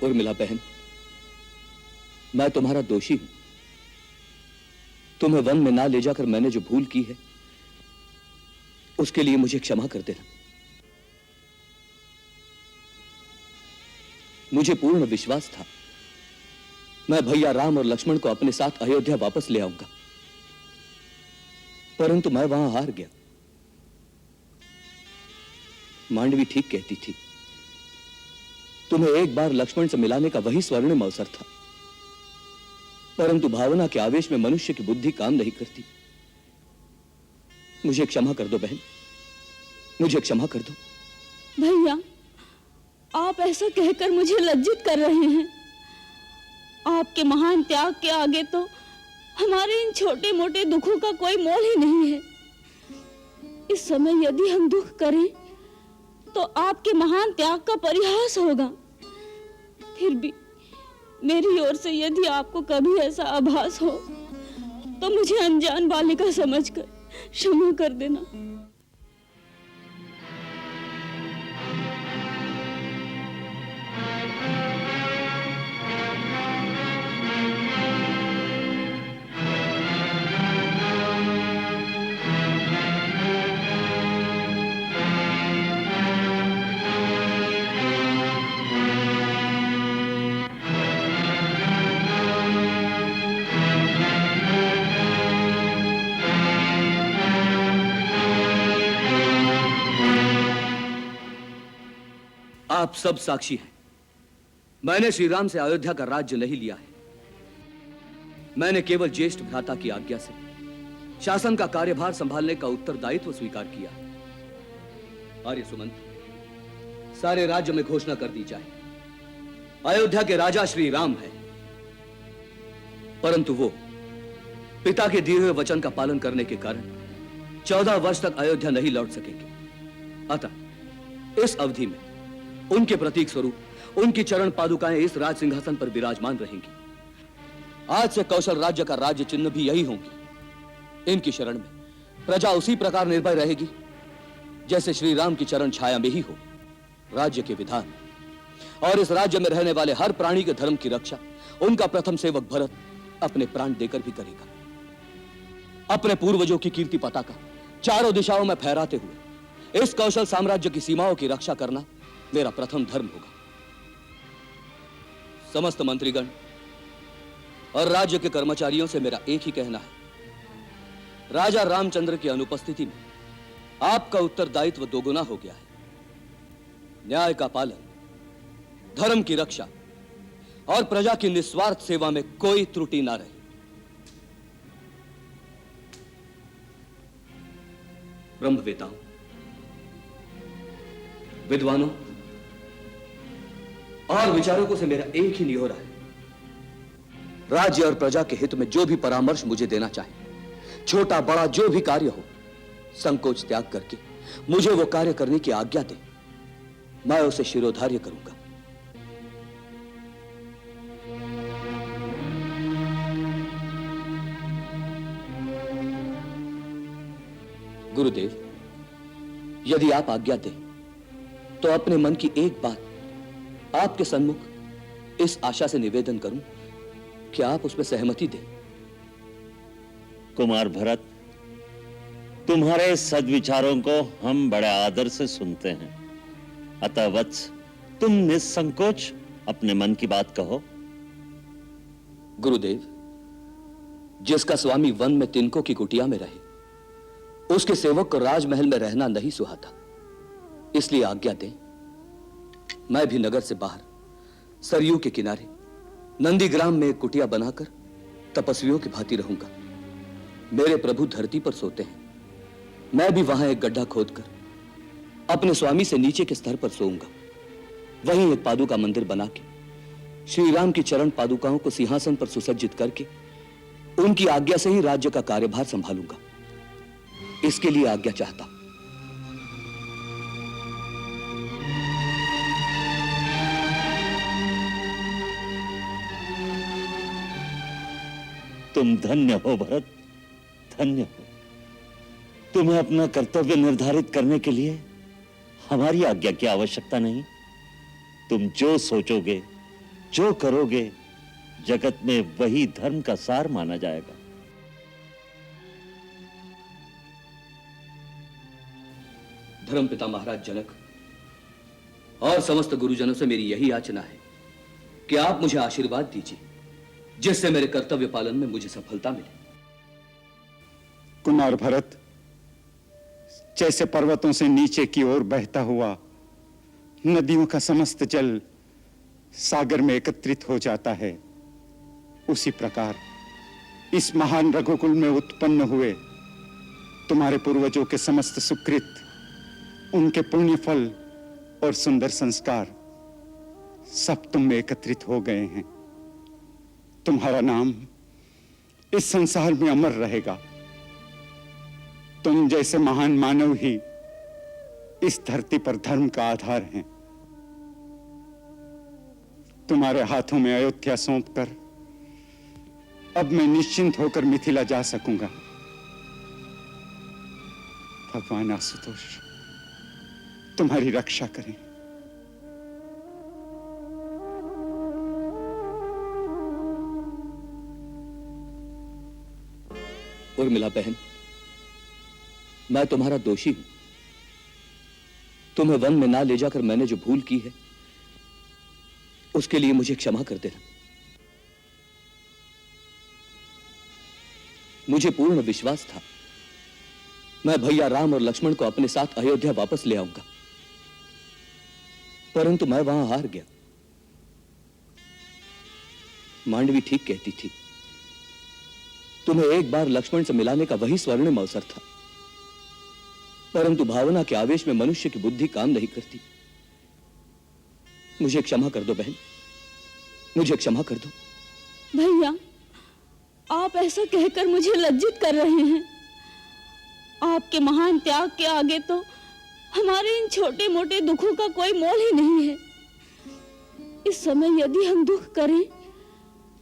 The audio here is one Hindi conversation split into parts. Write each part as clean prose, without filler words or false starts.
उर्मिला बहन, मैं तुम्हारा दोषी हूं। तुम्हें वन में ना ले जाकर मैंने जो भूल की है, उसके लिए मुझे क्षमा कर देना। मुझे पूर्ण विश्वास था मैं भैया राम और लक्ष्मण को अपने साथ अयोध्या वापस ले आऊंगा, परंतु मैं वहां हार गया। मांडवी ठीक कहती थी, तुम्हें एक बार लक्ष्मण से मिलाने का वही स्वर्णिम अवसर था, परंतु भावना के आवेश में मनुष्य की बुद्धि काम नहीं करती। मुझे क्षमा कर दो बहन, मुझे क्षमा कर दो। भैया, आप ऐसा कहकर मुझे लज्जित कर रहे हैं। आपके महान त्याग के आगे तो हमारे इन छोटे मोटे दुखों का कोई मोल ही नहीं है। इस समय यदि हम दुख करें तो आपके महान त्याग का परिहास होगा। फिर भी मेरी ओर से यदि आपको कभी ऐसा आभास हो तो मुझे अनजान बालिका समझकर क्षमा कर देना। आप सब साक्षी हैं, मैंने श्री राम से अयोध्या का राज्य नहीं लिया है। मैंने केवल ज्येष्ठ भ्राता की आज्ञा से शासन का कार्यभार संभालने का उत्तरदायित्व स्वीकार किया। आर्य सुमंत, सारे राज्य में घोषणा कर दी जाए, अयोध्या के राजा श्री राम है, परंतु वो पिता के दिए हुए वचन का पालन करने के कारण 14 वर्ष तक अयोध्या नहीं लौट सकेंगे। अतः इस अवधि में उनके प्रतीक स्वरूप उनकी चरण पादुकाएं इस राज सिंहासन पर विराजमान रहेंगी। आज से कौशल राज्य का राज्य चिन्ह भी यही होंगी। इनकी शरण में प्रजा उसी प्रकार निर्भय रहेगी जैसे श्री राम की चरण छाया में ही हो। राज्य के विधान और इस राज्य में रहने वाले हर प्राणी के धर्म की रक्षा उनका प्रथम सेवक भरत अपने प्राण देकर भी करेगा। अपने पूर्वजों की कीर्ति पताका चारों दिशाओं में फहराते हुए इस कौशल साम्राज्य की सीमाओं की रक्षा करना मेरा प्रथम धर्म होगा। समस्त मंत्रीगण और राज्य के कर्मचारियों से मेरा एक ही कहना है, राजा रामचंद्र की अनुपस्थिति में आपका उत्तरदायित्व दोगुना हो गया है। न्याय का पालन, धर्म की रक्षा और प्रजा की निस्वार्थ सेवा में कोई त्रुटि ना रहे। ब्रह्मवेताओं, विद्वानों और विचारकों से मेरा एक ही निहोरा है, राज्य और प्रजा के हित में जो भी परामर्श मुझे देना चाहे, छोटा बड़ा जो भी कार्य हो, संकोच त्याग करके मुझे वो कार्य करने की आज्ञा दे। मैं उसे शिरोधार्य करूंगा। गुरुदेव, यदि आप आज्ञा दें तो अपने मन की एक बात आपके सन्मुख इस आशा से निवेदन करूं कि आप उसमें सहमति दें। कुमार भरत, तुम्हारे सद्विचारों को हम बड़े आदर से सुनते हैं, अतः वत्स तुम निसंकोच अपने मन की बात कहो। गुरुदेव, जिसका स्वामी वन में तिनकों की कुटिया में रहे, उसके सेवक को राजमहल में रहना नहीं सुहाता। इसलिए आज्ञा दें, मैं भी नगर से बाहर सरयू के किनारे नंदीग्राम में एक कुटिया बनाकर तपस्वियों की भांति रहूंगा। मेरे प्रभु धरती पर सोते हैं, मैं भी वहां एक गड्ढा खोदकर अपने स्वामी से नीचे के स्तर पर सोऊंगा। वहीं एक पादुका मंदिर बना के श्री राम की चरण पादुकाओं को सिंहासन पर सुसज्जित करके उनकी आज्ञा से ही राज्य का कार्यभार संभालूंगा। इसके लिए आज्ञा चाहता हूं। तुम धन्य हो भरत, धन्य हो। तुम्हें अपना कर्तव्य निर्धारित करने के लिए हमारी आज्ञा की आवश्यकता नहीं। तुम जो सोचोगे जो करोगे जगत में वही धर्म का सार माना जाएगा। धर्मपिता महाराज जनक और समस्त गुरुजनों से मेरी यही याचना है कि आप मुझे आशीर्वाद दीजिए, जिससे मेरे कर्तव्य पालन में मुझे सफलता मिले। कुमार भरत, जैसे पर्वतों से नीचे की ओर बहता हुआ नदियों का समस्त जल सागर में एकत्रित हो जाता है, उसी प्रकार इस महान रघुकुल में उत्पन्न हुए तुम्हारे पूर्वजों के समस्त सुकृत, उनके पुण्य फल और सुंदर संस्कार सब तुम में एकत्रित हो गए हैं। तुम्हारा नाम इस संसार में अमर रहेगा। तुम जैसे महान मानव ही इस धरती पर धर्म का आधार हैं। तुम्हारे हाथों में अयोध्या सौंपकर अब मैं निश्चिंत होकर मिथिला जा सकूंगा। भगवान आशुतोष तुम्हारी रक्षा करें। उर्मिला बहन, मैं तुम्हारा दोषी हूं। तुम्हें वन में ना ले जाकर मैंने जो भूल की है, उसके लिए मुझे क्षमा कर देना। मुझे पूर्ण विश्वास था मैं भैया राम और लक्ष्मण को अपने साथ अयोध्या वापस ले आऊंगा, परंतु मैं वहां हार गया। मांडवी ठीक कहती थी, तुम्हें एक बार लक्ष्मण से मिलाने का वही स्वर्णिम अवसर था, परंतु भावना के आवेश में मनुष्य की बुद्धि काम नहीं करती। मुझे क्षमा कर दो बहन, मुझे क्षमा कर दो। भैया, आप ऐसा कहकर मुझे लज्जित कर रहे हैं। आपके महान त्याग के आगे तो हमारे इन छोटे मोटे दुखों का कोई मोल ही नहीं है। इस समय यदि हम दुख करें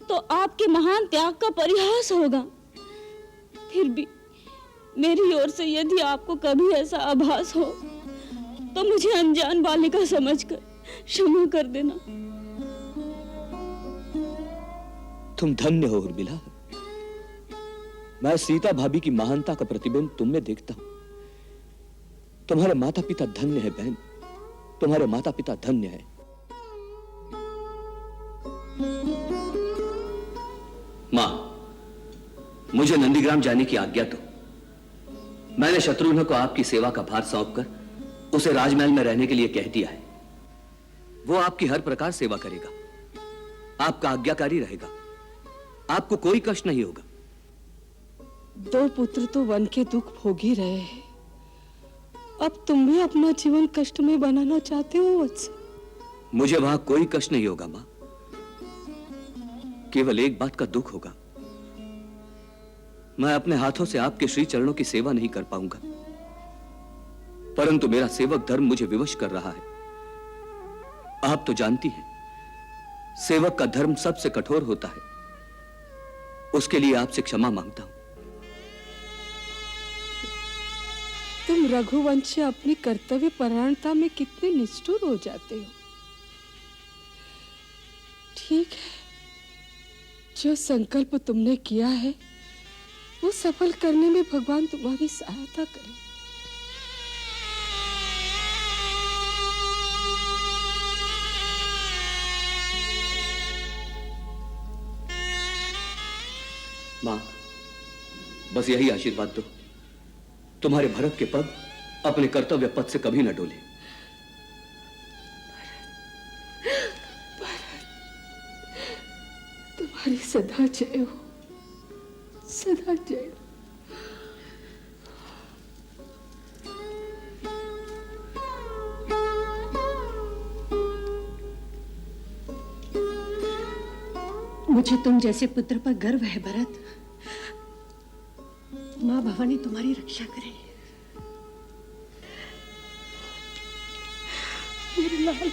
तो आपके महान त्याग का परिहास होगा। फिर भी मेरी ओर से यदि आपको कभी ऐसा आभास हो तो मुझे अनजान बालिका समझकर क्षमा कर देना। तुम धन्य हो उर्मिला। मैं सीता भाभी की महानता का प्रतिबिंब तुम में देखता हूं। तुम्हारे माता पिता धन्य है बहन, तुम्हारे माता पिता धन्य है। मां, मुझे नंदीग्राम जाने की आज्ञा दो। मैंने शत्रुघ्न को आपकी सेवा का भार सौंपकर उसे राजमहल में रहने के लिए कह दिया है। वो आपकी हर प्रकार सेवा करेगा, आपका आज्ञाकारी रहेगा, आपको कोई कष्ट नहीं होगा। दो पुत्र तो वन के दुख भोग ही रहे हैं, अब तुम भी अपना जीवन कष्ट में बनाना चाहते हो वत्स? मुझे वहां कोई कष्ट नहीं होगा मां, केवल एक बात का दुख होगा। मैं अपने हाथों से आपके श्री चरणों की सेवा नहीं कर पाऊंगा, परंतु मेरा सेवक धर्म मुझे विवश कर रहा है। आप तो जानती हैं, सेवक का धर्म सबसे कठोर होता है। उसके लिए आपसे क्षमा मांगता हूं। तुम रघुवंश अपनी कर्तव्य परायणता में कितने निष्ठुर हो जाते हो। ठीक है, जो संकल्प तुमने किया है वो सफल करने में भगवान तुम्हारी सहायता करे। मां, बस यही आशीर्वाद दो, तुम्हारे भरत के पग अपने कर्तव्य पथ से कभी न डोले। तुम्हारी सदा जय हो, सदा जय हो। मुझे तुम जैसे पुत्र पर गर्व है भरत। माँ भवानी तुम्हारी रक्षा करे। मेरे लाल